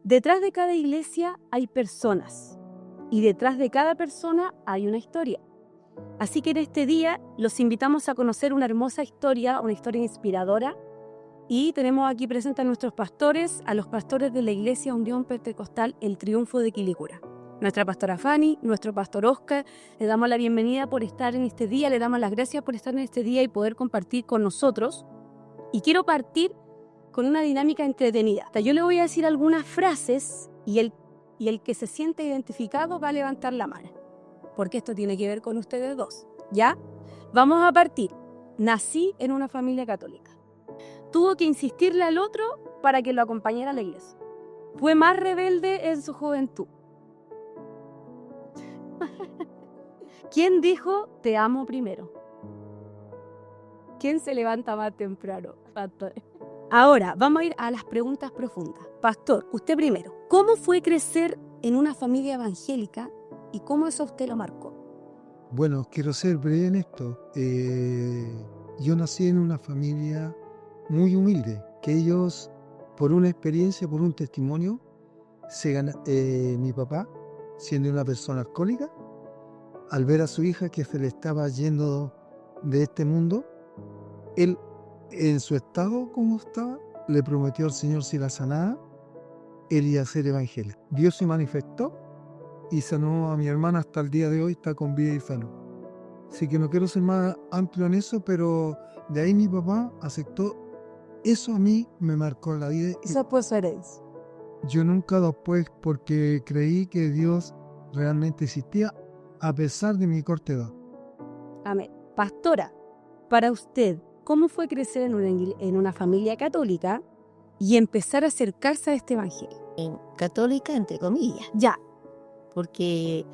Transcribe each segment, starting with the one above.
Detrás de cada iglesia hay personas y detrás de cada persona hay una historia. Así que en este día los invitamos a conocer una hermosa historia, una historia inspiradora. Y tenemos aquí presentes a nuestros pastores, a los pastores de la Iglesia Unión Pentecostal El Triunfo de Quilicura. Nuestra pastora Fanny, nuestro pastor Oscar, le damos la bienvenida por estar en este día, le damos las gracias por estar en este día y poder compartir con nosotros. Y quiero partir con una dinámica entretenida. Yo le voy a decir algunas frases y el que se siente identificado va a levantar la mano, porque esto tiene que ver con ustedes dos, ¿ya? Vamos a partir. Nací en una familia católica. Tuvo que insistirle al otro para que lo acompañara a la iglesia. Fue más rebelde en su juventud. ¿Quién dijo te amo primero? ¿Quién se levanta más temprano? Ahora, vamos a ir a las preguntas profundas. Pastor, usted primero. ¿Cómo fue crecer en una familia evangélica y cómo eso a usted lo marcó? Bueno, quiero ser breve en esto. Yo nací en una familia muy humilde, que ellos, por una experiencia, por un testimonio, mi papá, siendo una persona alcohólica, al ver a su hija que se le estaba yendo de este mundo, él, en su estado como estaba, le prometió al Señor si la sanaba, él iba a ser evangélico. Dios se manifestó y sanó a mi hermana hasta el día de hoy, está con vida y sano. Así que no quiero ser más amplio en eso, pero de ahí mi papá aceptó. Eso a mí me marcó la vida. Eso fue su herencia. Yo nunca después, porque creí que Dios realmente existía, a pesar de mi corta edad. Amén. Pastora, para usted, ¿cómo fue crecer en una familia católica y empezar a acercarse a este evangelio? Católica, entre comillas, Ya. Porque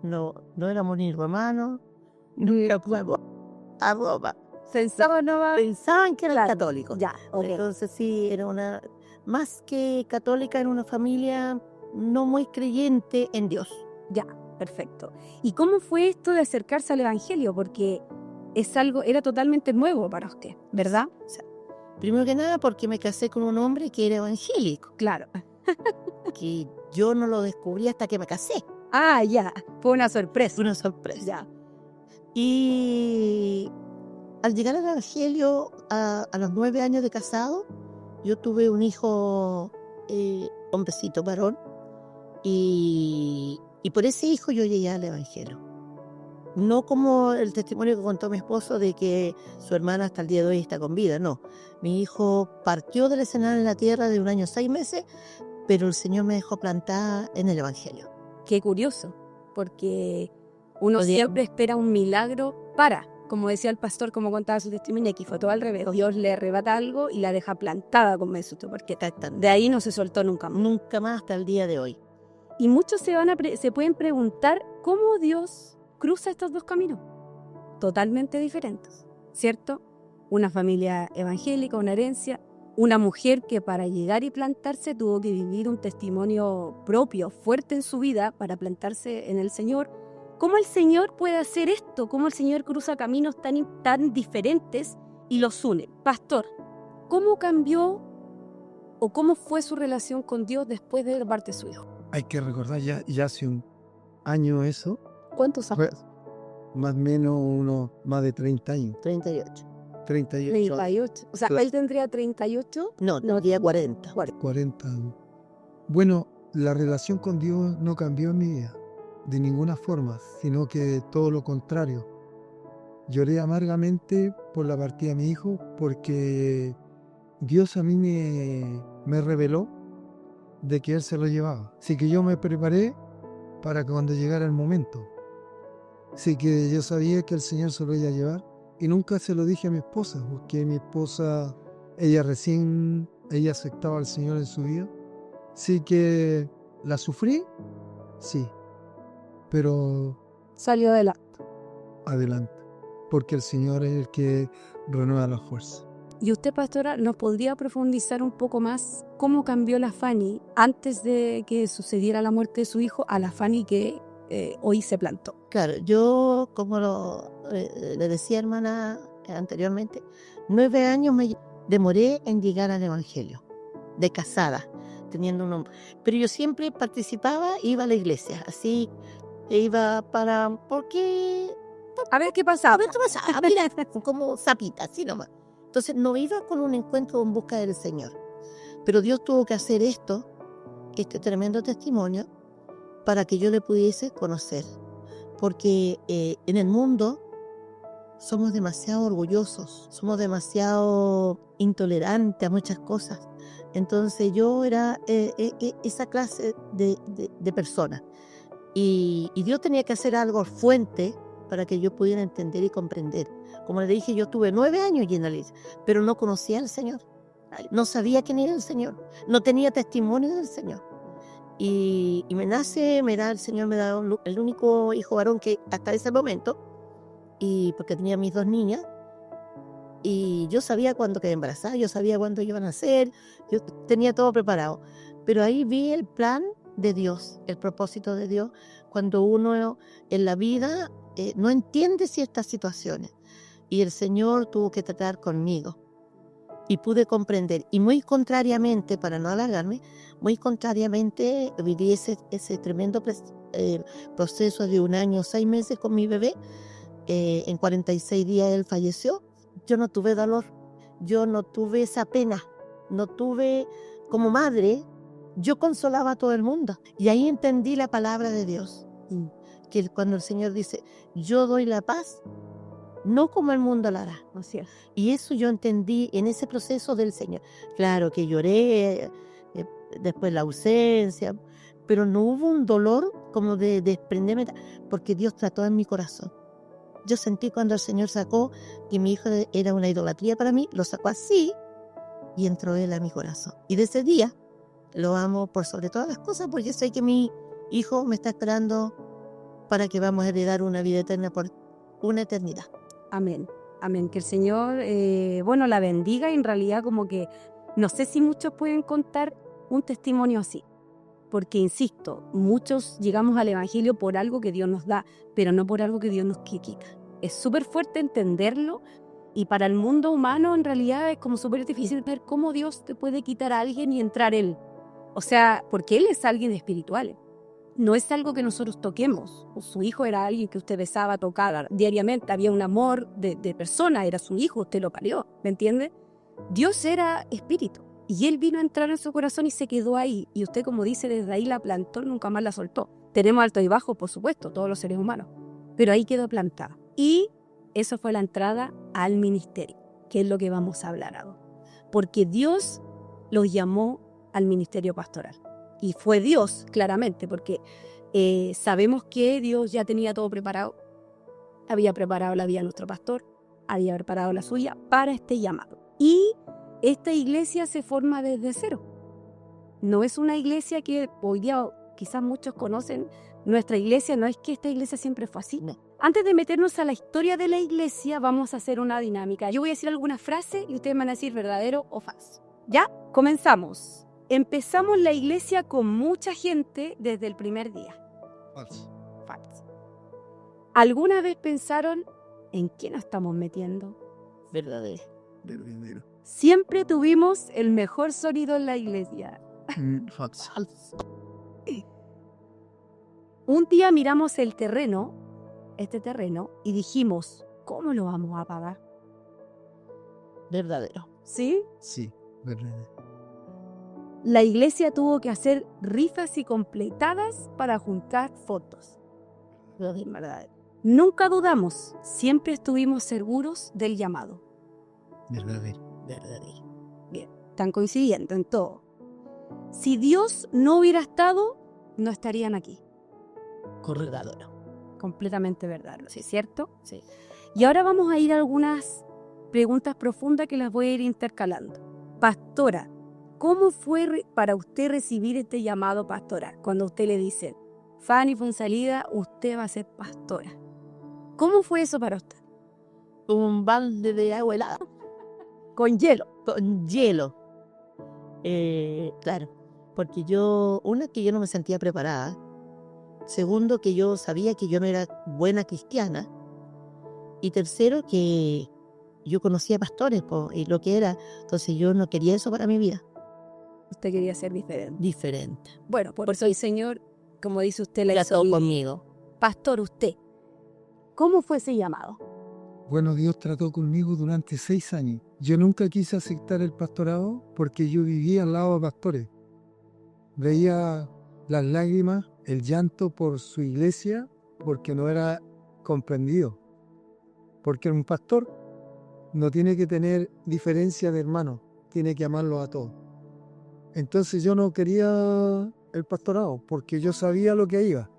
no éramos ni romanos, nunca fuimos a Roma. Pensaban que eran Claro. católicos. Ya, ok. Entonces sí, era más que católica, era una familia no muy creyente en Dios. Ya, perfecto. ¿Y cómo fue esto de acercarse al evangelio? Porque era totalmente nuevo para usted, ¿verdad? O sea, primero que nada porque me casé con un hombre que era evangélico, Claro. que yo no lo descubrí hasta que me casé. Ah, ya. Fue una sorpresa. Una sorpresa. Ya. Y al llegar al evangelio, a los 9 años de casado, yo tuve un hijo, hombrecito, varón, y por ese hijo yo llegué al evangelio. No como el testimonio que contó mi esposo de que su hermana hasta el día de hoy está con vida, no. Mi hijo partió del escenario en la tierra de 1 año 6 meses, pero el Señor me dejó plantada en el evangelio. Qué curioso, porque uno siempre espera un milagro como decía el pastor, como contaba su testimonio, aquí fue todo al revés. Dios le arrebata algo y la deja plantada con eso, porque de ahí no se soltó nunca más. Nunca más hasta el día de hoy. Y muchos se pueden preguntar cómo Dios cruza estos dos caminos, totalmente diferentes, ¿cierto? Una familia evangélica, una herencia, una mujer que para llegar y plantarse tuvo que vivir un testimonio propio, fuerte en su vida para plantarse en el Señor. ¿Cómo el Señor puede hacer esto? ¿Cómo el Señor cruza caminos tan diferentes y los une? Pastor, ¿cómo cambió o cómo fue su relación con Dios después de la parte de su hijo? Hay que recordar, ya hace un año eso, ¿Cuántos años? más o menos más de 30 años. 38. 38. O sea, Claro. él tendría 38. No, tendría 40. 40 años. Bueno, la relación con Dios no cambió en mi vida, de ninguna forma, sino que todo lo contrario. Lloré amargamente por la partida de mi hijo, porque Dios a mí me reveló de que Él se lo llevaba. Así que yo me preparé para que cuando llegara el momento. Así que yo sabía que el Señor se lo iba a llevar, y nunca se lo dije a mi esposa, porque mi esposa, ella aceptaba al Señor en su vida. Así que la sufrí, sí, pero Salió adelante, porque el Señor es el que renueva las fuerzas. ¿Y usted, pastora, nos podría profundizar un poco más cómo cambió la Fanny antes de que sucediera la muerte de su hijo a la Fanny que hoy se plantó? Claro, yo, como le decía hermana anteriormente, 9 años me demoré en llegar al evangelio, de casada. teniendo un hombre. Pero yo siempre participaba, iba a la iglesia, así, porque A ver qué a pasaba. ver qué pasaba, mira, como sapita, así nomás. Entonces no iba con un encuentro en busca del Señor. Pero Dios tuvo que hacer este tremendo testimonio, para que yo le pudiese conocer. Porque en el mundo somos demasiado orgullosos, somos demasiado intolerantes a muchas cosas. Entonces yo era esa clase de persona. Y Dios tenía que hacer algo fuente para que yo pudiera entender y comprender. Como le dije, yo tuve 9 años en la iglesia, pero no conocía al Señor. No sabía quién era el Señor. No tenía testimonio del Señor. Y el Señor me da el único hijo varón que hasta ese momento, y porque tenía mis 2 niñas, y yo sabía cuándo quedé embarazada, yo sabía cuándo iban a nacer, yo tenía todo preparado. Pero ahí vi el plan de Dios, el propósito de Dios, cuando uno en la vida no entiende ciertas situaciones. Y el Señor tuvo que tratar conmigo. Y pude comprender, y muy contrariamente, para no alargarme, muy contrariamente viví ese tremendo proceso de 1 año, 6 meses con mi bebé. En 46 días él falleció. Yo no tuve dolor, yo no tuve esa pena, no tuve, como madre, yo consolaba a todo el mundo. Y ahí entendí la palabra de Dios, que cuando el Señor dice, yo doy la paz, no como el mundo la da. Así es. Y eso yo entendí en ese proceso del Señor. Claro que lloré, después la ausencia, pero no hubo un dolor como de desprenderme, porque Dios trató en mi corazón. Yo sentí cuando el Señor sacó que mi hijo era una idolatría para mí, lo sacó así y entró él a mi corazón. Y de ese día lo amo por sobre todas las cosas, porque sé que mi hijo me está esperando para que vamos a heredar una vida eterna por una eternidad. Amén. Amén. Que el Señor, la bendiga, y en realidad como que no sé si muchos pueden contar un testimonio así. Porque, insisto, muchos llegamos al Evangelio por algo que Dios nos da, pero no por algo que Dios nos quita. Es súper fuerte entenderlo, y para el mundo humano en realidad es como súper difícil ver cómo Dios te puede quitar a alguien y entrar Él. O sea, porque Él es alguien espiritual. No es algo que nosotros toquemos. Su hijo era alguien que usted besaba, tocaba diariamente. Había un amor de persona, era su hijo, usted lo parió, ¿me entiende? Dios era espíritu. Y Él vino a entrar en su corazón y se quedó ahí. Y usted, como dice, desde ahí la plantó, nunca más la soltó. Tenemos altos y bajos, por supuesto, todos los seres humanos. Pero ahí quedó plantada. Y eso fue la entrada al ministerio, que es lo que vamos a hablar ahora. Porque Dios los llamó al ministerio pastoral. Y fue Dios, claramente, porque sabemos que Dios ya tenía todo preparado. Había preparado la vida de nuestro pastor, había preparado la suya para este llamado. Y esta iglesia se forma desde cero. No es una iglesia que hoy día quizás muchos conocen. Nuestra iglesia no es que esta iglesia siempre fue así. No. Antes de meternos a la historia de la iglesia, vamos a hacer una dinámica. Yo voy a decir alguna frase y ustedes van a decir verdadero o falso. ¿Ya? Comenzamos. Empezamos la iglesia con mucha gente desde el primer día. Falso. Falso. ¿Alguna vez pensaron en qué nos estamos metiendo? Verdadero. Verdadero. Siempre tuvimos el mejor sonido en la iglesia. Falso. Un día miramos este terreno, y dijimos, ¿cómo lo vamos a pagar? Verdadero. ¿Sí? Sí, verdadero. La iglesia tuvo que hacer rifas y completadas para juntar fondos. Verdadero. Nunca dudamos, siempre estuvimos seguros del llamado. Verdadero. Verdadero. Bien, están coincidiendo en todo. Si Dios no hubiera estado, no estarían aquí. Verdadero. Completamente verdadero, ¿sí? ¿Cierto? Sí. Y ahora vamos a ir a algunas preguntas profundas que las voy a ir intercalando. Pastora, ¿cómo fue para usted recibir este llamado pastoral? Cuando usted le dice, Fanny Fonsalida, usted va a ser pastora. ¿Cómo fue eso para usted? Un balde de agua helada. Con hielo. Con hielo. Claro, porque que yo no me sentía preparada. Segundo, que yo sabía que yo no era buena cristiana. Y tercero, que yo conocía pastores y lo que era. Entonces yo no quería eso para mi vida. usted quería ser diferente. diferente. Bueno, por eso el Señor, como dice usted, le Trató hizo conmigo. pastor usted. ¿Cómo fue ese llamado? Bueno, Dios trató conmigo durante 6 años. Yo nunca quise aceptar el pastorado porque yo vivía al lado de pastores. Veía las lágrimas, el llanto por su iglesia porque no era comprendido. Porque un pastor no tiene que tener diferencia de hermanos, tiene que amarlos a todos. Entonces yo no quería el pastorado porque yo sabía lo que iba.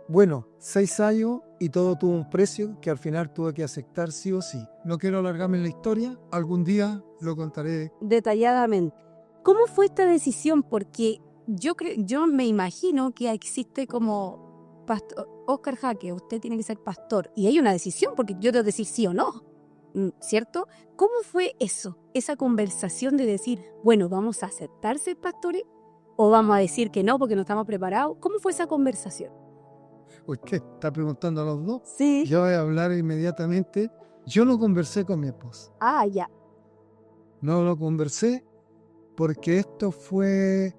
Bueno, 6 años y todo tuvo un precio que al final tuve que aceptar sí o sí. No quiero alargarme en la historia, algún día lo contaré. Detalladamente. ¿Cómo fue esta decisión? Porque yo me imagino que existe como pastor, Oscar Jaque, usted tiene que ser pastor. Y hay una decisión porque yo debo decir sí o no, ¿cierto? ¿Cómo fue eso? Esa conversación de decir, bueno, ¿vamos a aceptar ser pastores? ¿O vamos a decir que no porque no estamos preparados? ¿Cómo fue esa conversación? ¿Usted está preguntando a los dos? Sí. Yo voy a hablar inmediatamente. Yo lo conversé con mi esposa. Ah, ya. No lo conversé porque esto fue,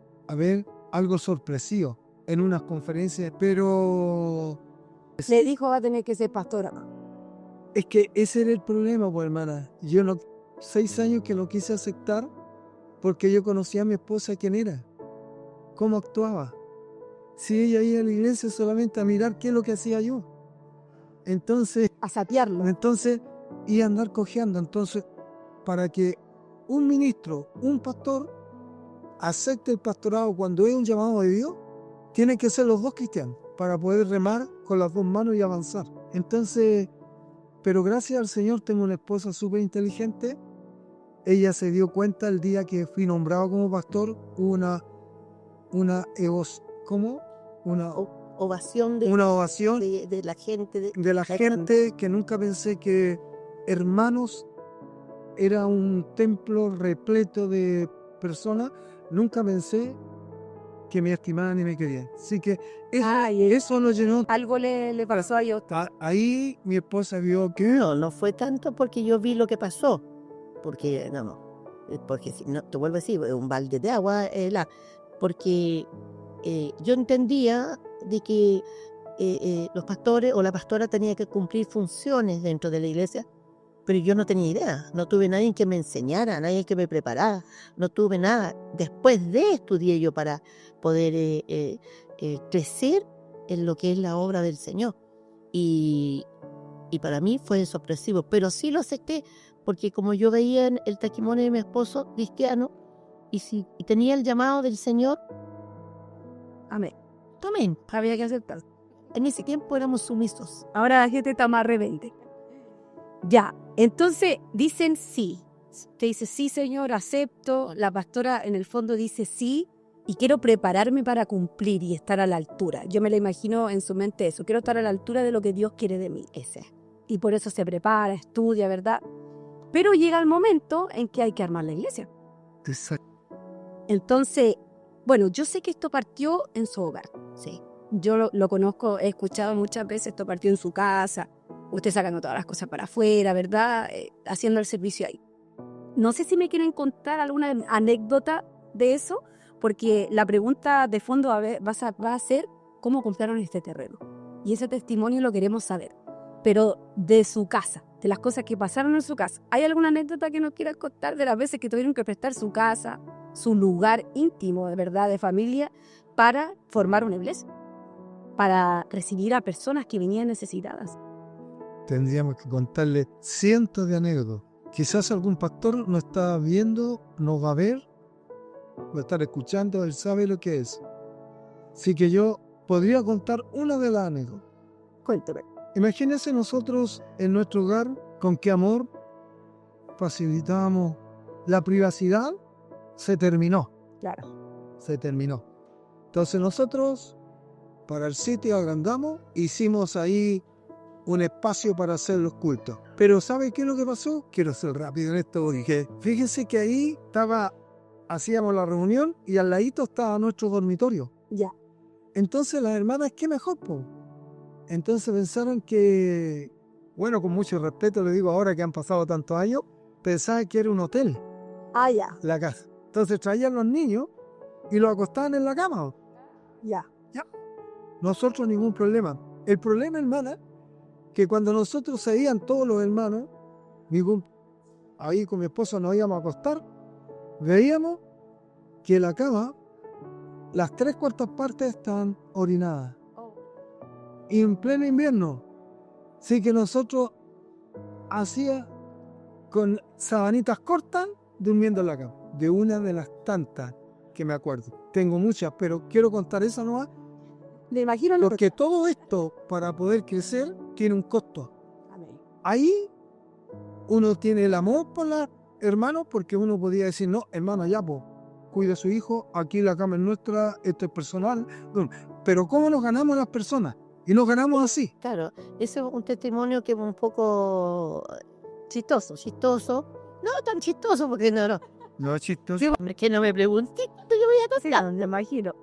algo sorpresivo en unas conferencias, pero Le dijo va a tener que ser pastora. es que ese era el problema, pues hermana. 6 años que no quise aceptar porque yo conocía a mi esposa quién era, cómo actuaba. Si ella iba a la iglesia solamente a mirar qué es lo que hacía yo. Entonces A sapearlo. iba a andar cojeando. Entonces, para que un ministro, un pastor, acepte el pastorado cuando es un llamado de Dios, tienen que ser los dos cristianos para poder remar con las dos manos y avanzar. Entonces, pero gracias al Señor tengo una esposa súper inteligente. Ella se dio cuenta el día que fui nombrado como pastor, hubo una Ovación ovación de la gente. de la gente que nunca pensé que Hermanos era un templo repleto de personas. Nunca pensé que me estimaban y me querían. Así que eso lo llenó. Algo le pasó a ellos. Ahí mi esposa vio que No fue tanto porque yo vi lo que pasó. Porque, porque si no, te vuelvo a decir, es un balde de agua. Porque yo entendía de que los pastores o la pastora tenía que cumplir funciones dentro de la iglesia, pero yo no tenía idea, no tuve nadie que me enseñara, nadie que me preparara, no tuve nada. Después de estudié yo para poder crecer en lo que es la obra del Señor. Y para mí fue sorpresivo, pero sí lo acepté, porque como yo veía en el testimonio de mi esposo cristiano, y tenía el llamado del Señor, Amén. amén. Había que aceptar. En ese tiempo éramos sumisos. Ahora la gente está más rebelde. Ya, entonces dicen sí. Te dice sí, Señor, acepto. La pastora en el fondo dice sí y quiero prepararme para cumplir y estar a la altura. Yo me la imagino en su mente eso. Quiero estar a la altura de lo que Dios quiere de mí. Ese. Y por eso se prepara, estudia, ¿verdad? Pero llega el momento en que hay que armar la iglesia. Entonces, bueno, yo sé que esto partió en su hogar. Sí. Yo lo conozco, he escuchado muchas veces, esto partió en su casa, usted sacando todas las cosas para afuera, ¿verdad? Haciendo el servicio ahí. No sé si me quieren contar alguna anécdota de eso, porque la pregunta de fondo va a ser cómo compraron este terreno. Y ese testimonio lo queremos saber, pero de su casa, de las cosas que pasaron en su casa. ¿Hay alguna anécdota que nos quieran contar de las veces que tuvieron que prestar su casa, su lugar íntimo, de verdad, de familia, para formar una iglesia? Para recibir a personas que venían necesitadas. Tendríamos que contarle cientos de anécdotas. Quizás algún pastor nos está viendo, nos va a ver, va a estar escuchando, él sabe lo que es. Así que yo podría contar una de las anécdotas. Cuénteme. Imagínense nosotros en nuestro hogar, con qué amor facilitábamos la privacidad, se terminó. Claro. Se terminó. Entonces nosotros, para el sitio agrandamos, hicimos ahí un espacio para hacer los cultos. Pero ¿sabe qué es lo que pasó? Quiero ser rápido en esto porque fíjense que ahí hacíamos la reunión y al ladito estaba nuestro dormitorio. Ya. Entonces las hermanas, ¿qué mejor, po? Entonces pensaron que, bueno, con mucho respeto le digo ahora que han pasado tantos años, pensaban que era un hotel. Ah, ya. La casa. Entonces traían los niños y los acostaban en la cama. Ya. Nosotros ningún problema. El problema, hermana, que cuando nosotros se iban todos los hermanos, ahí con mi esposo nos íbamos a acostar, veíamos que la cama, las 3/4 partes estaban orinadas. Y en pleno invierno. Así que nosotros hacía con sabanitas cortas durmiendo en la cama. De una de las tantas que me acuerdo. Tengo muchas, pero quiero contar esa nomás. Le imagino Porque todo esto, para poder crecer, tiene un costo. Amén. Ahí uno tiene el amor por los hermanos, porque uno podía decir, no, hermano, ya, pues, cuide a su hijo, aquí la cama es nuestra, esto es personal. Pero ¿cómo nos ganamos las personas? Y nos ganamos así. Claro, ese es un testimonio que es un poco chistoso. No tan chistoso porque no. No es chistoso. Sí, es que no me pregunté cuánto yo voy a contar. Me imagino.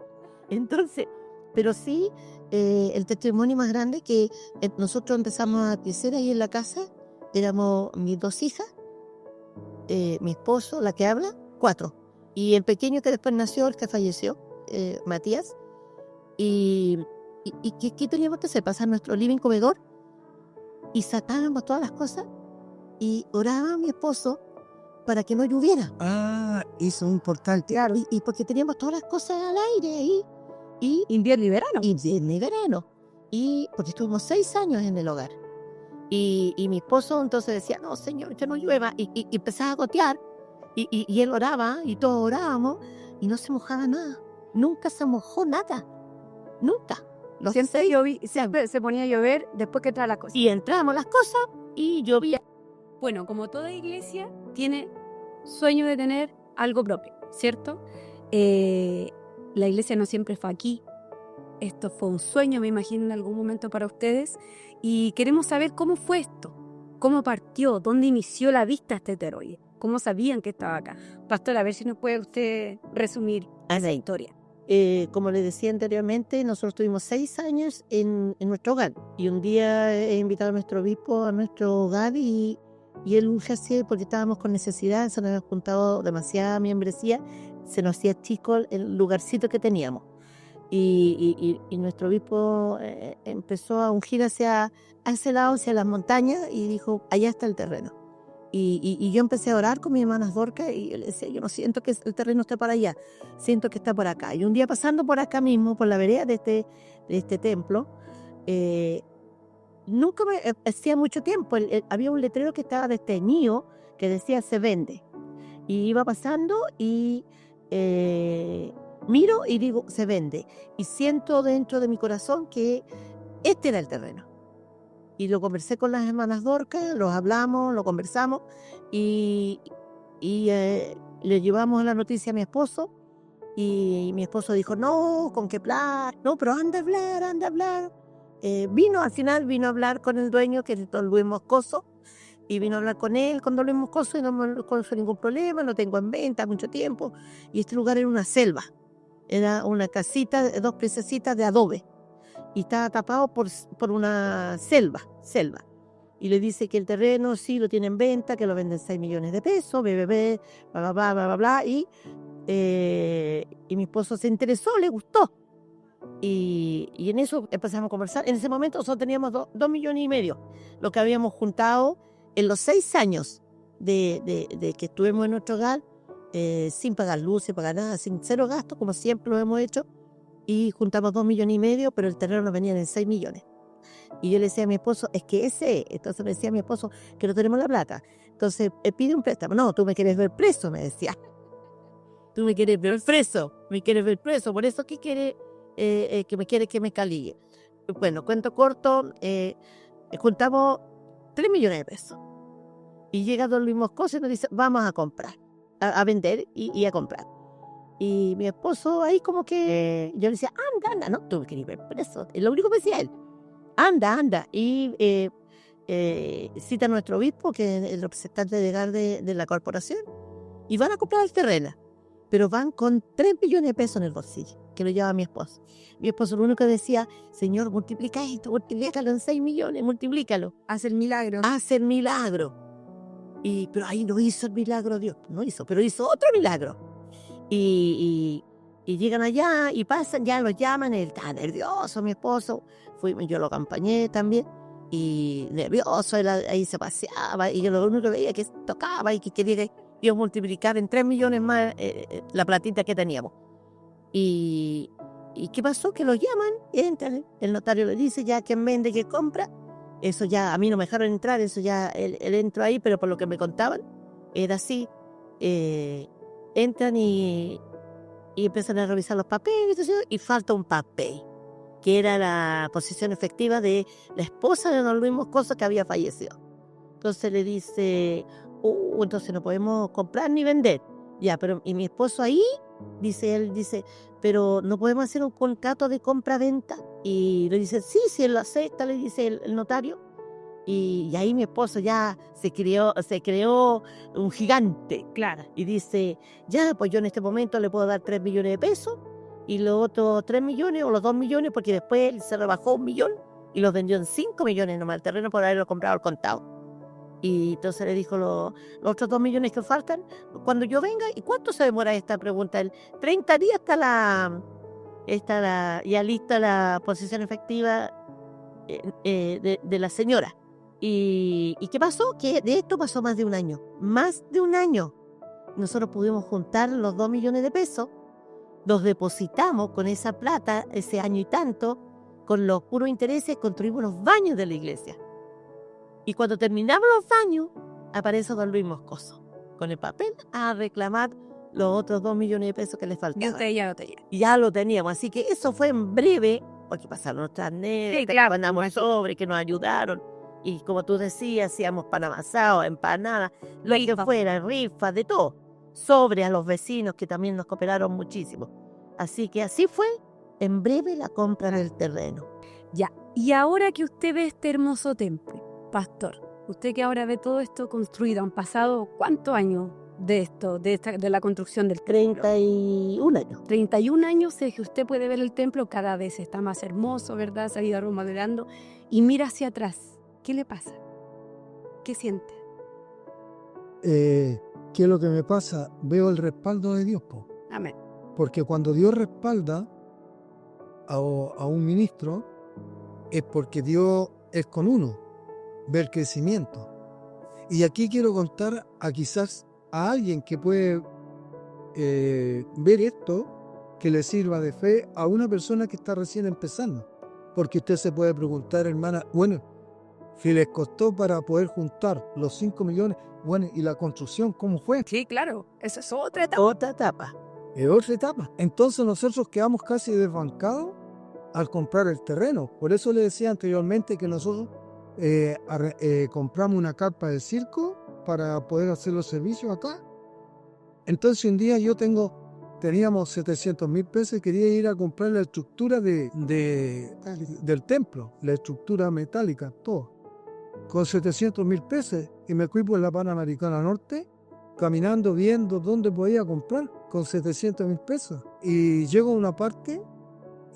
Entonces, pero sí, el testimonio más grande que nosotros empezamos a crecer ahí en la casa, éramos mis 2 hijas, mi esposo, la que habla, 4. Y el pequeño que después nació, el que falleció, Matías. ¿Y qué teníamos que hacer? Pasar nuestro living comedor y sacábamos todas las cosas y oraba a mi esposo para que no lloviera. Eso es importante. Claro, y porque teníamos todas las cosas al aire ahí. Y Invierno y verano. invierno y verano. Y porque estuvimos 6 años en el hogar. Y mi esposo entonces decía, no, Señor, que no llueva. Y empezaba a gotear. Y él oraba y todos orábamos y no se mojaba nada. Nunca se mojó nada. Nunca. Siempre se ponía a llover después que entraba la cosa. Y entrábamos las cosas y llovía. Bueno, como toda iglesia tiene sueño de tener algo propio, ¿cierto? La iglesia no siempre fue aquí. Esto fue un sueño, me imagino, en algún momento para ustedes. Y queremos saber cómo fue esto, cómo partió, dónde inició la vista este Teroide, cómo sabían que estaba acá. Pastor, a ver si nos puede usted resumir esa historia. Como les decía anteriormente, nosotros tuvimos 6 años en nuestro hogar. Y un día he invitado a nuestro obispo a nuestro hogar y él urge así porque estábamos con necesidad, se nos había juntado demasiada membresía, se nos hacía chico el lugarcito que teníamos. Y nuestro obispo empezó a ungir hacia ese lado, hacia las montañas, y dijo, allá está el terreno. Y yo empecé a orar con mis hermanas Dorcas y yo le decía, yo no siento que el terreno esté para allá, siento que está por acá. Y un día pasando por acá mismo, por la vereda de este templo, nunca me hacía mucho tiempo, había un letrero que estaba desteñido que decía se vende. Y iba pasando y miro y digo se vende. Y siento dentro de mi corazón que este era el terreno. Y lo conversé con las hermanas Dorcas, los hablamos, lo conversamos y le llevamos la noticia a mi esposo y mi esposo dijo, no, ¿con qué plan? No, pero anda a hablar. Al final vino a hablar con el dueño, que es don Luis Moscoso, y vino a hablar con él, con don Luis Moscoso, y no me causó ningún problema, lo tengo en venta mucho tiempo. Y este lugar era una selva, era una casita de 2 piececitas de adobe. Y estaba tapado por una selva. Y le dice que el terreno sí lo tiene en venta, que lo venden 6 millones de pesos, bla, bla, bla, bla, bla. Y mi esposo se interesó, le gustó. Y en eso empezamos a conversar. En ese momento nosotros teníamos 2,5 millones, lo que habíamos juntado en los 6 años de que estuvimos en nuestro hogar, sin pagar luz, sin pagar nada, sin 0 gastos, como siempre lo hemos hecho. Y juntamos 2,5 millones, pero el terreno nos venía en 6 millones. Y yo le decía a mi esposo, es que ese, entonces le decía a mi esposo que no tenemos la plata. Entonces pide un préstamo. No, tú me quieres ver preso, me decía. Tú me quieres ver preso, por eso que quiere, que me quiere que me caligue. Bueno, cuento corto, juntamos 3 millones de pesos. Y llega don Luis Moscoso y nos dice, vamos a comprar, a vender y a comprar. Y mi esposo ahí como que, yo le decía, anda, no, tú me querías ver preso. Es lo único que decía él, anda. Y cita a nuestro obispo, que es el representante legal de la corporación, y van a comprar el terreno. Pero van con 3 millones de pesos en el bolsillo, que lo lleva mi esposo. Mi esposo lo único que decía, Señor, multiplica esto, multiplícalo en 6 millones, multiplícalo. Hace el milagro. Pero ahí no hizo el milagro Dios, no hizo, pero hizo otro milagro. Y llegan allá y pasan, ya los llaman, él está nervioso, mi esposo, yo lo acompañé también, y nervioso, él ahí se paseaba, y yo lo único que veía que tocaba y que quería que Dios multiplicar en 3 millones más la platita que teníamos. ¿Y qué pasó? Que lo llaman, entran, el notario le dice ya quién vende, quién compra. Eso ya, a mí no me dejaron entrar, eso ya, él entró ahí, pero por lo que me contaban, era así. Entran y empiezan a revisar los papeles, y falta un papel, que era la posición efectiva de la esposa de don Luis Moscoso, que había fallecido. Entonces le dice, entonces no podemos comprar ni vender. Ya, pero y mi esposo ahí, él dice, pero no podemos hacer un contrato de compra-venta. Y le dice, sí, él lo acepta, le dice el notario. Y ahí mi esposo ya se creó un gigante, Claro. y dice, ya, pues yo en este momento le puedo dar 3 millones de pesos, y los otros 3 millones o los 2 millones, porque después él se rebajó 1 millón y los vendió en 5 millones nomás el terreno por haberlo comprado al contado. Y entonces le dijo los otros 2 millones que faltan, cuando yo venga. ¿Y cuánto se demora esta pregunta? 30 días ya lista la posición efectiva de la señora. ¿Y qué pasó? Que de esto pasó más de un año. Más de un año. Nosotros pudimos juntar los 2 millones de pesos, los depositamos con esa plata, ese año y tanto, con los puros intereses, construimos los baños de la iglesia. Y cuando terminamos los baños, aparece don Luis Moscoso, con el papel a reclamar los otros 2 millones de pesos que le faltaban. Y usted ya lo tenía. Ya lo teníamos, así que eso fue en breve, porque pasaron nuestras anécdotas, Sí, claro. mandamos sobre que nos ayudaron. Y como tú decías, hacíamos pan amasado, empanadas, lo que fuera, rifas, de todo. Sobre a los vecinos que también nos cooperaron muchísimo. Así que así fue, en breve, la compra del terreno. Ya, y ahora que usted ve este hermoso templo, pastor, usted que ahora ve todo esto construido, han pasado ¿cuántos años de esto, de la construcción del templo? 31 años. 31 años es que usted puede ver el templo, cada vez está más hermoso, ¿verdad? Se ha ido remodelando y mira hacia atrás. ¿Qué le pasa? ¿Qué siente? ¿Qué es lo que me pasa? Veo el respaldo de Dios, po. Amén. Porque cuando Dios respalda a un ministro, es porque Dios es con uno, ve el crecimiento. Y aquí quiero contar quizás a alguien que puede ver esto, que le sirva de fe a una persona que está recién empezando. Porque usted se puede preguntar, hermana, bueno, si les costó para poder juntar los 5 millones, bueno, ¿y la construcción cómo fue? Sí, claro, esa es otra etapa. Otra etapa. Es otra etapa. Entonces nosotros quedamos casi desbancados al comprar el terreno. Por eso le decía anteriormente que nosotros compramos una carpa del circo para poder hacer los servicios acá. Entonces un día teníamos 700,000 pesos y quería ir a comprar la estructura del templo, la estructura metálica, todo. Con 700,000 pesos y me fui por la Panamericana Norte, caminando, viendo dónde podía comprar con 700,000 pesos. Y llego a una parte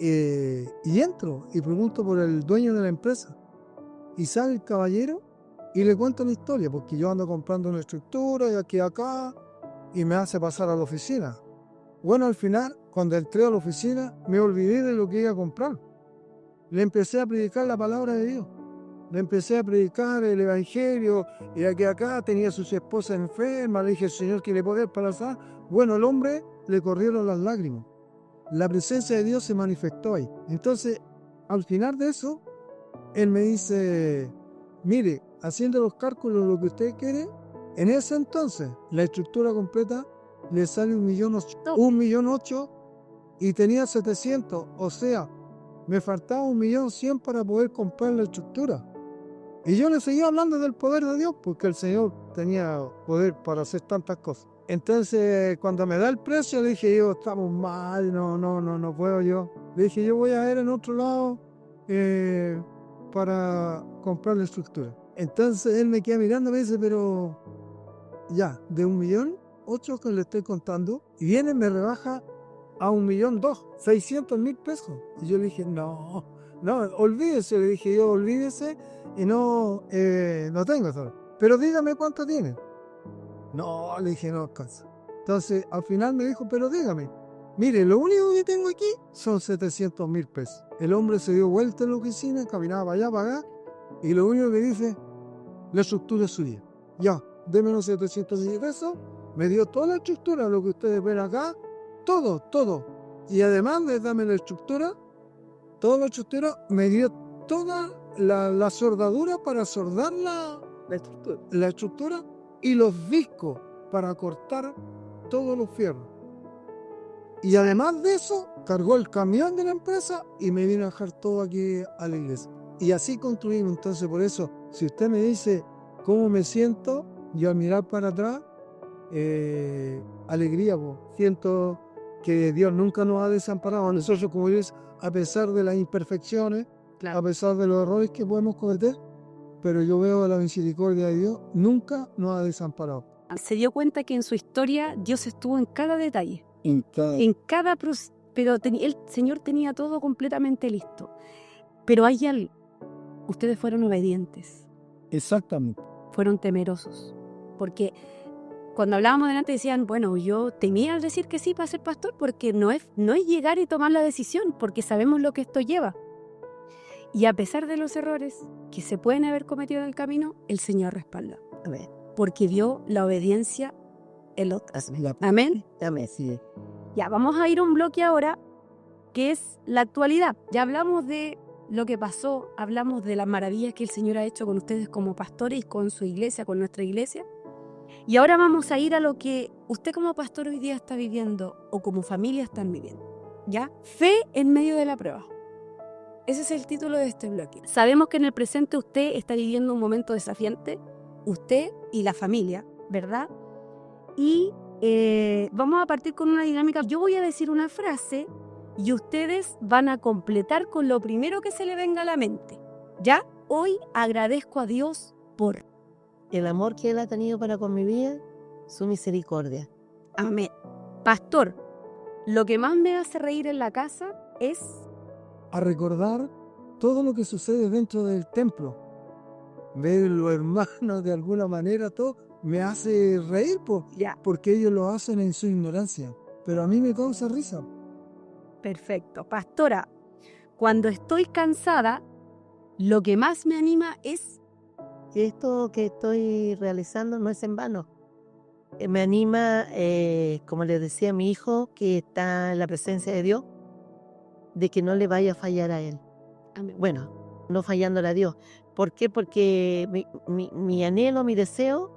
y entro y pregunto por el dueño de la empresa. Y sale el caballero y le cuento la historia, porque yo ando comprando una estructura y aquí acá, y me hace pasar a la oficina. Bueno, al final, cuando entré a la oficina, me olvidé de lo que iba a comprar. Le empecé a predicar la palabra de Dios. Le empecé a predicar el evangelio, y aquí acá tenía a su esposa enferma, le dije, Señor, ¿quiere poder para sanar? Bueno, el hombre le corrieron las lágrimas. La presencia de Dios se manifestó ahí. Entonces, al final de eso, él me dice, mire, haciendo los cálculos lo que usted quiere, en ese entonces, la estructura completa le sale 1.800.000 y tenía 700, o sea, me faltaba 1.100.000 para poder comprar la estructura. Y yo le seguía hablando del poder de Dios, porque el Señor tenía poder para hacer tantas cosas. Entonces, cuando me da el precio, le dije yo, estamos mal, no puedo yo. Le dije, yo voy a ver en otro lado para comprar la estructura. Entonces él me queda mirando y me dice, pero ya, de 1.800.000 que le estoy contando, y viene y me rebaja a 1.200.000, 600,000 pesos. Y yo le dije, no, olvídese, le dije yo, olvídese, y no tengo eso. Pero dígame cuánto tiene. No, le dije, no alcanza. Entonces, al final me dijo, pero dígame, mire, lo único que tengo aquí son 700.000 pesos. El hombre se dio vuelta en la oficina, caminaba para allá, para acá, y lo único que dice, la estructura es suya. Ya, deme los 700.000 pesos, me dio toda la estructura, lo que ustedes ven acá, todo. Y además de darme la estructura, toda la estructura, me dio toda la soldadura para soldar la estructura y los discos para cortar todos los fierros. Y además de eso, cargó el camión de la empresa y me vino a dejar todo aquí a la iglesia. Y así construimos. Entonces, por eso, si usted me dice cómo me siento, yo al mirar para atrás, alegría, siento que Dios nunca nos ha desamparado a nosotros como Dios, a pesar de las imperfecciones, Claro. a pesar de los errores que podemos cometer, pero yo veo la misericordia de Dios, nunca nos ha desamparado. Se dio cuenta que en su historia Dios estuvo en cada detalle, en cada pero el Señor tenía todo completamente listo. Pero hay algo, ustedes fueron obedientes, Exactamente. fueron temerosos, porque cuando hablábamos delante decían, bueno, yo temía al decir que sí para ser pastor, porque no es llegar y tomar la decisión, porque sabemos lo que esto lleva. Y a pesar de los errores que se pueden haber cometido en el camino, el Señor respalda. Amén. Porque vio la obediencia en otros. Amén. Amén, sí. Ya, vamos a ir a un bloque ahora, que es la actualidad. Ya hablamos de lo que pasó, hablamos de las maravillas que el Señor ha hecho con ustedes como pastores y con su iglesia, con nuestra iglesia. Y ahora vamos a ir a lo que usted como pastor hoy día está viviendo o como familia están viviendo. ¿Ya? Fe en medio de la prueba. Ese es el título de este bloque. Sabemos que en el presente usted está viviendo un momento desafiante, usted y la familia, ¿verdad? Y vamos a partir con una dinámica. Yo voy a decir una frase y ustedes van a completar con lo primero que se le venga a la mente. ¿Ya? Hoy agradezco a Dios por... El amor que Él ha tenido para con mi vida, su misericordia. Amén. Pastor, lo que más me hace reír en la casa es... A recordar todo lo que sucede dentro del templo. Ver los hermanos de alguna manera, todo me hace reír Ya. porque ellos lo hacen en su ignorancia. Pero a mí me causa risa. Perfecto. Pastora, cuando estoy cansada, lo que más me anima es... Que esto que estoy realizando no es en vano. Me anima, como le decía a mi hijo, que está en la presencia de Dios, de que no le vaya a fallar a Él. Amén. Bueno, no fallándole a Dios. ¿Por qué? Porque mi anhelo, mi deseo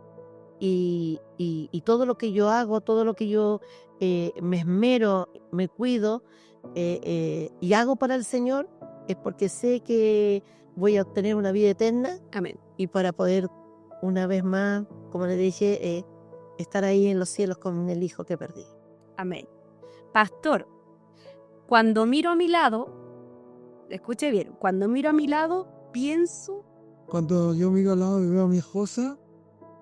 y todo lo que yo hago, todo lo que yo me esmero, me cuido y hago para el Señor, es porque sé que voy a obtener una vida eterna. Amén. Y para poder, una vez más, como le dije, estar ahí en los cielos con el hijo que perdí. Amén. Pastor, cuando miro a mi lado, escuche bien, cuando miro a mi lado, pienso... Cuando yo miro al lado y veo a mi esposa,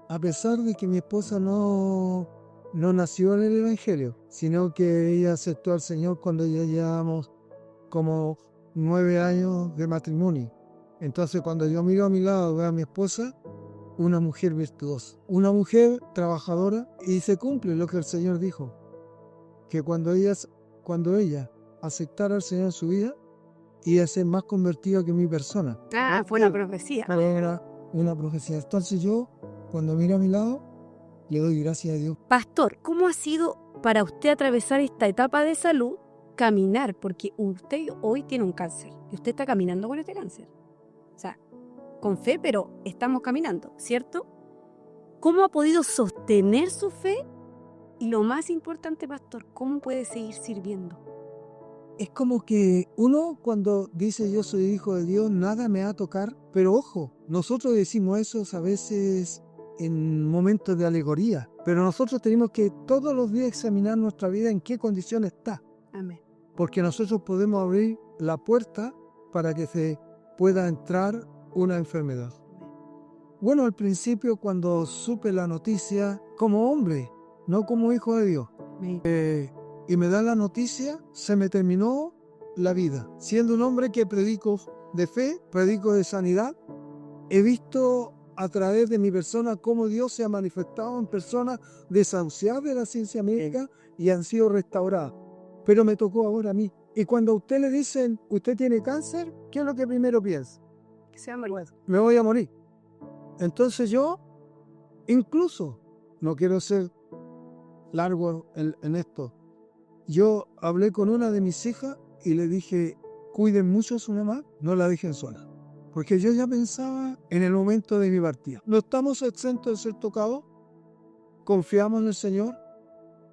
a pesar de que mi esposa no nació en el Evangelio, sino que ella aceptó al Señor cuando ya llevábamos como 9 años de matrimonio. Entonces, cuando yo miro a mi lado, veo a mi esposa, una mujer virtuosa, una mujer trabajadora, y se cumple lo que el Señor dijo, que cuando ella aceptara al Señor en su vida, iba a ser más convertida que mi persona. fue una profecía. Era una profecía. Entonces yo, cuando miro a mi lado, le doy gracias a Dios. Pastor, ¿cómo ha sido para usted atravesar esta etapa de salud, caminar? Porque usted hoy tiene un cáncer y usted está caminando con este cáncer. O sea, con fe, pero estamos caminando, ¿cierto? ¿Cómo ha podido sostener su fe? Y lo más importante, pastor, ¿cómo puede seguir sirviendo? Es como que uno cuando dice yo soy hijo de Dios, nada me va a tocar. Pero ojo, nosotros decimos eso a veces en momentos de alegoría. Pero nosotros tenemos que todos los días examinar nuestra vida en qué condición está. Amén. Porque nosotros podemos abrir la puerta para que se pueda entrar una enfermedad. Bueno, al principio cuando supe la noticia, como hombre, no como hijo de Dios, y me da la noticia, se me terminó la vida. Siendo un hombre que predico de fe, predico de sanidad, he visto a través de mi persona cómo Dios se ha manifestado en personas desahuciadas de la ciencia médica y han sido restauradas. Pero me tocó ahora a mí. Y cuando a usted le dicen, usted tiene cáncer, ¿qué es lo que primero piensa? Que sea mal. Me voy a morir. Entonces yo, incluso, no quiero ser largo en esto, yo hablé con una de mis hijas y le dije, cuiden mucho a su mamá, no la dejen sola. Porque yo ya pensaba en el momento de mi partida. No estamos exentos de ser tocados, confiamos en el Señor.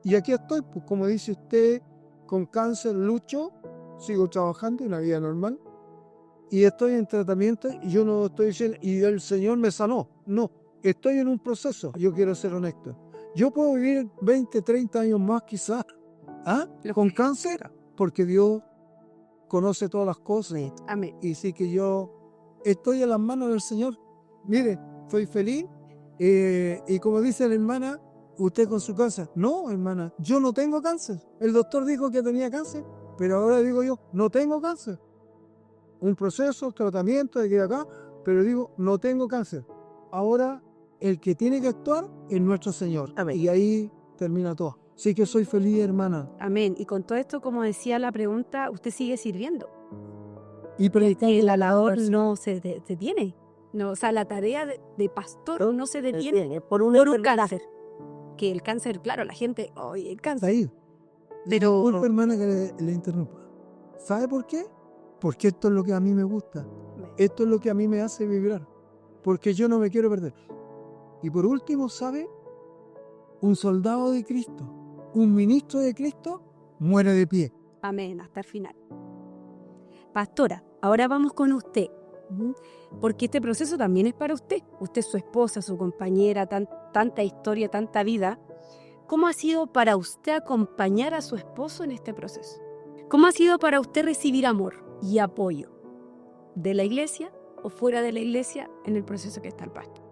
Y aquí estoy, pues como dice usted, con cáncer lucho, sigo trabajando en la vida normal. Y estoy en tratamiento y yo no estoy diciendo, y el Señor me sanó. No, estoy en un proceso, yo quiero ser honesto. Yo puedo vivir 20, 30 años más quizás, con cáncer, porque Dios conoce todas las cosas. Amén. Y sí que yo estoy en las manos del Señor. Mire, estoy feliz. Y como dice la hermana, usted con su cáncer. No, hermana, yo no tengo cáncer. El doctor dijo que tenía cáncer, pero ahora digo yo, no tengo cáncer. Un proceso, tratamiento de que acá, pero digo, no tengo cáncer. Ahora, el que tiene que actuar es nuestro Señor. Amén. Y ahí termina todo. Sí que soy feliz, hermana. Amén. Y con todo esto, como decía la pregunta, usted sigue sirviendo. Y Y la labor no se detiene. No, o sea, la tarea de pastor no se detiene por un cáncer. Que el cáncer, claro, la gente, oye, el cáncer. ahí. Pero Disculpe, hermana, que le interrumpa. ¿Sabe por qué? Porque esto es lo que a mí me gusta. Esto es lo que a mí me hace vibrar. Porque yo no me quiero perder. Y por último, ¿sabe? Un soldado de Cristo, un ministro de Cristo, muere de pie. amén, hasta el final. Pastora, ahora vamos con usted. Porque este proceso también es para usted. Usted es su esposa, su compañera, tanta historia, tanta vida. ¿Cómo ha sido para usted acompañar a su esposo en este proceso? ¿Cómo ha sido para usted recibir amor y apoyo de la iglesia o fuera de la iglesia en el proceso que está el pastor?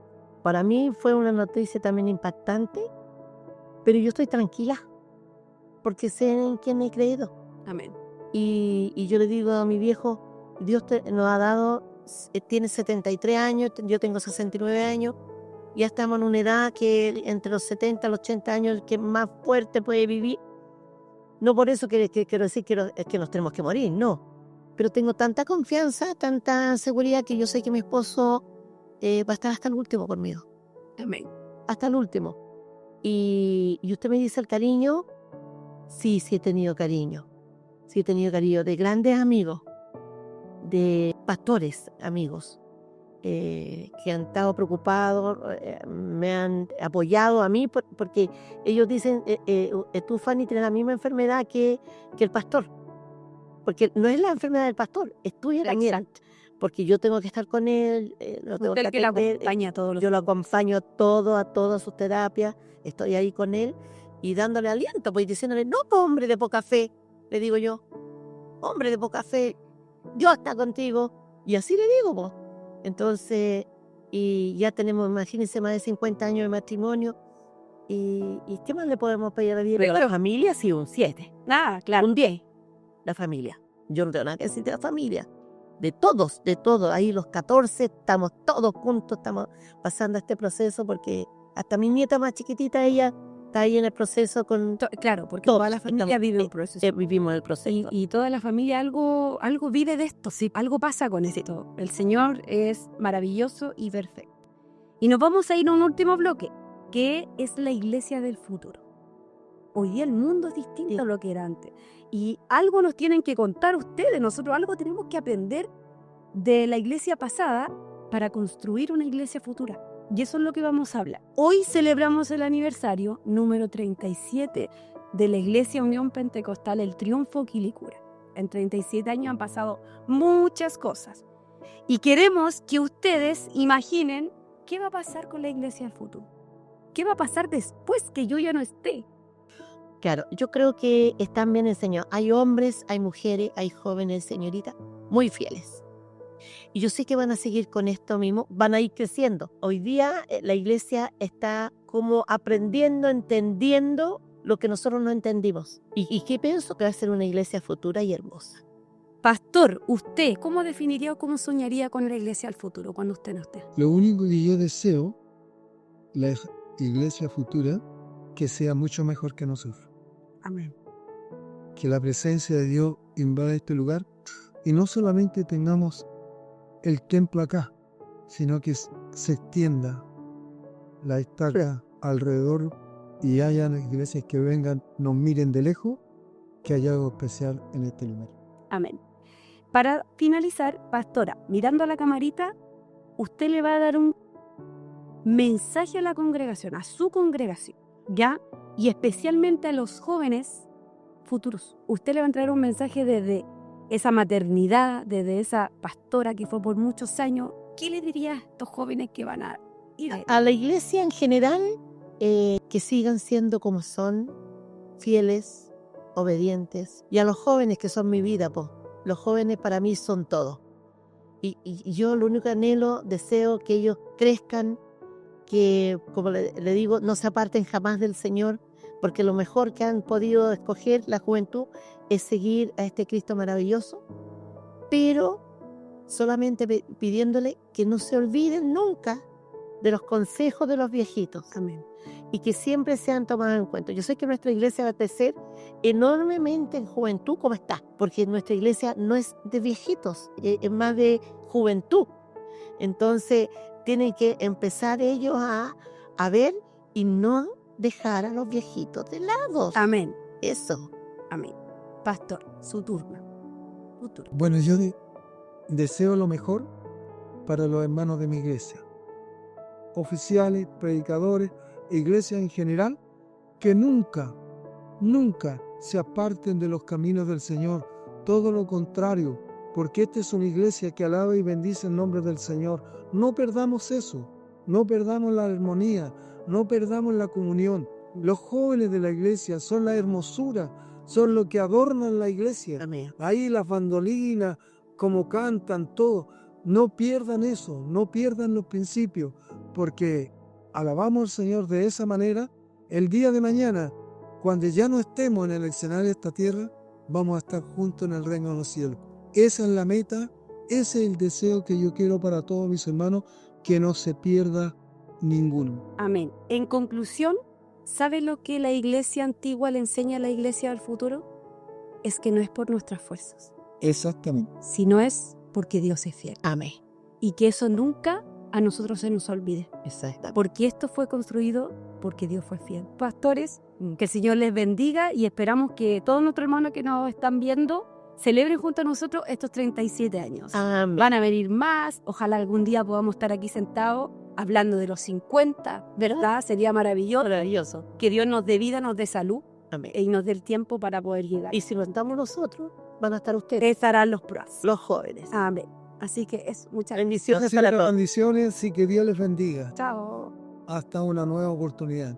Para mí fue una noticia también impactante, pero yo estoy tranquila porque sé en quién he creído. Amén. Y yo le digo a mi viejo, Dios nos ha dado, tiene 73 años, yo tengo 69 años, ya estamos en una edad que entre los 70 y los 80 años el que más fuerte puede vivir. No por eso quiero decir es que nos tenemos que morir, no. Pero tengo tanta confianza, tanta seguridad que yo sé que mi esposo va a estar hasta el último conmigo. Amén. Hasta el último. Y usted me dice el cariño. Sí he tenido cariño. Sí he tenido cariño de grandes amigos, de pastores amigos, que han estado preocupados, me han apoyado a mí, porque ellos dicen, tú, Fanny, tienes la misma enfermedad que el pastor. Porque no es la enfermedad del pastor, es tuya también. Porque yo tengo que estar con él, lo tengo Usted que que la atender, acompaña a todos los yo lo acompaño a todas sus terapias, estoy ahí con él y dándole aliento, pues diciéndole, no, hombre de poca fe, le digo yo, hombre de poca fe, Dios está contigo, y así le digo, pues. Entonces, y ya tenemos, imagínense, más de 50 años de matrimonio, y ¿qué más le podemos pedir a Dios? Pero la familia sí, un 7, claro. un 10, la familia. Yo no tengo nada que decir de la familia. De todos, ahí los 14, estamos todos juntos, estamos pasando este proceso, porque hasta mi nieta más chiquitita, ella está ahí en el proceso con Claro, porque todos, toda la familia vive un proceso. vivimos el proceso. Y toda la familia algo vive de esto, sí, algo pasa con esto. El Señor es maravilloso y perfecto. Y nos vamos a ir a un último bloque, que es la iglesia del futuro. Hoy día el mundo es distinto a lo que era antes. Y algo nos tienen que contar ustedes, nosotros algo tenemos que aprender de la iglesia pasada para construir una iglesia futura. Y eso es lo que vamos a hablar. Hoy celebramos el aniversario número 37 de la Iglesia Unión Pentecostal El Triunfo Quilicura. En 37 años han pasado muchas cosas. Y queremos que ustedes imaginen qué va a pasar con la iglesia del futuro. ¿Qué va a pasar después que yo ya no esté? Claro, yo creo que están bien enseñados. Hay hombres, hay mujeres, hay jóvenes, señoritas, muy fieles. Y yo sé que van a seguir con esto mismo, van a ir creciendo. Hoy día la iglesia está como aprendiendo, entendiendo lo que nosotros no entendimos. ¿Y qué pienso? Que va a ser una iglesia futura y hermosa. Pastor, usted, ¿cómo definiría o cómo soñaría con la iglesia al futuro cuando usted no esté? Lo único que yo deseo, la iglesia futura, que sea mucho mejor que nosotros. Amén. Que la presencia de Dios invada este lugar y no solamente tengamos el templo acá, sino que se extienda la estaca alrededor y haya iglesias que vengan, nos miren de lejos, que haya algo especial en este lugar. Amén. Para finalizar, pastora, mirando a la camarita, usted le va a dar un mensaje a la congregación, a su congregación, ¿ya? Y especialmente a los jóvenes futuros. Usted le va a traer un mensaje desde esa maternidad, desde esa pastora que fue por muchos años. ¿Qué le diría a estos jóvenes que van a ir A la iglesia en general, que sigan siendo como son, fieles, obedientes. Y a los jóvenes, que son mi vida, pues. Los jóvenes para mí son todo. Y yo lo único que anhelo, deseo que ellos crezcan, que, como le digo, no se aparten jamás del Señor, porque lo mejor que han podido escoger la juventud es seguir a este Cristo maravilloso, pero solamente pidiéndole que no se olviden nunca de los consejos de los viejitos. Amén. Y que siempre sean tomados en cuenta. Yo sé que nuestra iglesia va a crecer enormemente en juventud como está, porque nuestra iglesia no es de viejitos, es más de juventud. Entonces tienen que empezar ellos a ver y no dejar a los viejitos de lado. Amén. Eso. Amén. Pastor, su turno. Su turno. Bueno, yo deseo lo mejor para los hermanos de mi iglesia, oficiales, predicadores, iglesia en general, que nunca se aparten de los caminos del Señor, todo lo contrario, porque esta es una iglesia que alaba y bendice el nombre del Señor. No perdamos eso, no perdamos la armonía, no perdamos la comunión. Los jóvenes de la iglesia son la hermosura, son lo que adornan la iglesia. Amén. Ahí las bandolinas, como cantan, todo. No pierdan eso, no pierdan los principios, porque alabamos al Señor de esa manera. El día de mañana, cuando ya no estemos en el escenario de esta tierra, vamos a estar juntos en el reino de los cielos. Esa es la meta, ese es el deseo que yo quiero para todos mis hermanos, que no se pierda ninguno. Amén. En conclusión, ¿sabe lo que la iglesia antigua le enseña a la iglesia del futuro? Es que no es por nuestras fuerzas, Exactamente. sino es porque Dios es fiel. Amén. Y que eso nunca a nosotros se nos olvide, Exacto. porque esto fue construido porque Dios fue fiel. Pastores, que el Señor les bendiga y esperamos que todos nuestros hermanos que nos están viendo celebren junto a nosotros estos 37 años. Amén. Van a venir más, ojalá algún día podamos estar aquí sentados hablando de los 50, ¿verdad? Sería maravilloso. Maravilloso. Que Dios nos dé vida, nos dé salud Amén. y nos dé el tiempo para poder llegar. Y si no estamos nosotros, van a estar ustedes, Estarán los próximos. los jóvenes. Amén. Así que es muchas Bendiciones Así para que todos. bendiciones y que Dios les bendiga. Chao. Hasta una nueva oportunidad.